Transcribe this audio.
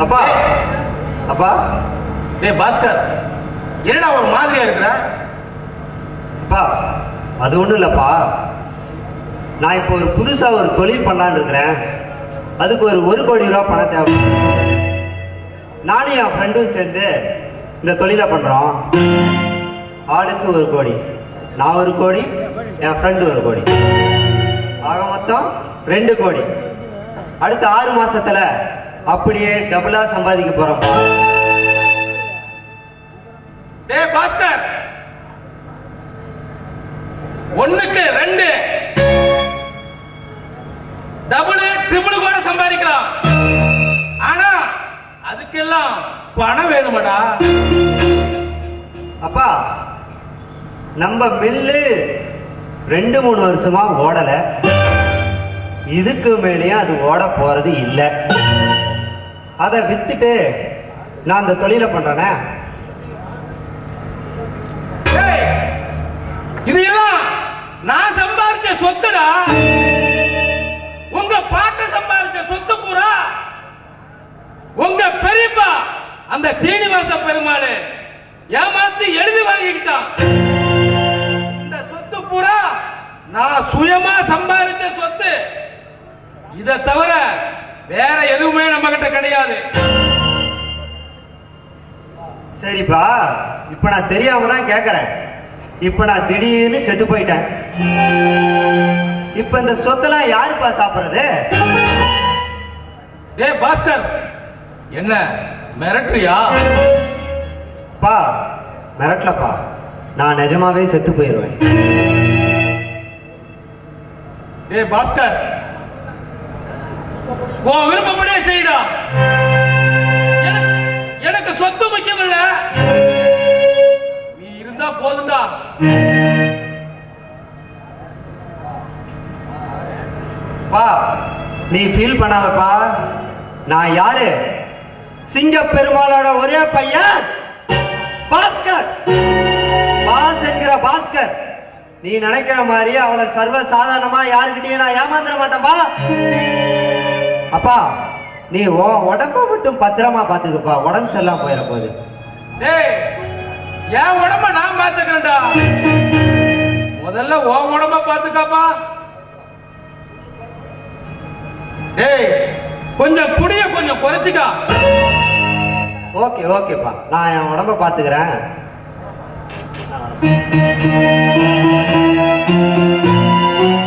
அப்பா அப்பா டேய் பாஸ்கர், என்னடா ஒரு மாதிரியா இருக்கிற? அப்பா அது ஒன்றும் இல்லைப்பா, நான் இப்போ ஒரு புதுசாக ஒரு தொழில் பண்ணலான்னு இருக்கிறேன். அதுக்கு ஒரு 1 கோடி ரூபா பணம் தேவை. நானும் என் ஃப்ரெண்டும் சேர்ந்து இந்த தொழிலை பண்ணுறோம். ஆளுக்கு 1 கோடி, நான் 1 கோடி, என் ஃப்ரெண்டு 1 கோடி, ஆக மொத்தம் 2 கோடி. அடுத்த 6 மாசத்துல அப்படியே டபுளா சம்பாதிக்க போறோம். டேய் பாஸ்கர், 1க்கு 2 டபுள் ட்ரிபிள் கூட சம்பாதிக்கலாம். ஆனா அதுக்கெல்லாம் பணம் வேணுமாடா. அப்பா நம்ம மில்லு 2-3 வருஷமா ஓடல, இதுக்கு மேலேயும் அது ஓட போறது இல்லை. அதை வித்துட்டு நான் அந்த தொழிலை பண்றேனே. டேய், இது எல்லாம் நான் சம்பாதிச்ச சொத்துடா. உங்க பாட்ட சம்பாதிச்ச சொத்து பூரா உங்க பெரியப்பா அந்த சீனிவாச பெருமாள் ஏமாத்தி எழுதி வாங்கிக்கிட்டான். இந்த சொத்து பூரா நான் சுயமா சம்பாதிச்ச சொத்து. இதை தவிர வேற எதுவுமே நம்ம கிட்ட கிடையாது. சரிப்பா, இப்ப நான் தெரியாம தான் கேட்கறேன். இப்ப நான் திடீர்னு செத்து போயிட்டேன். இப்ப இந்த சொத்தெல்லாம் யாருப்பா சாப்பிடுறது? டேய் பாஸ்கர், என்ன மிரட்டுறியா? பா மிரட்டலப்பா, நான் நிஜமாவே செத்து போயிடுவேன். டேய் பாஸ்கர், உன் விருப்பப்படியே செய்யடா. எனக்கு சொத்து முக்கியம் இல்ல, நீ இருந்தா போதும்டா. பா நீ ஃபீல் பண்ணாதப்பா, நான் யாரு? சிங்க பெருமாளோட ஒரே பையன் பாஸ்கர். பாஸ் என்கிற பாஸ்கர். நீ நினைக்கிற மாதிரி அவளை சர்வ சாதாரணமா யாருக்கிட்டையும் நான் ஏமாந்துட மாட்டேன்பா. அப்பா நீ உடம்ப மட்டும் பத்திரமா பாத்துக்கப்பா, உடம்பு சரியில்லாம போயிட போகுது. டேய், என் உடம்ப நான் பாத்துக்கிறேன்டா. முதல்ல உன் உடம்ப பாத்துக்காப்பா. டேய், கொஞ்சம் குடிய கொஞ்சம் குறைச்சிக்கா. ஓகேப்பா, நான் என் உடம்ப பாத்துக்கிறேன்.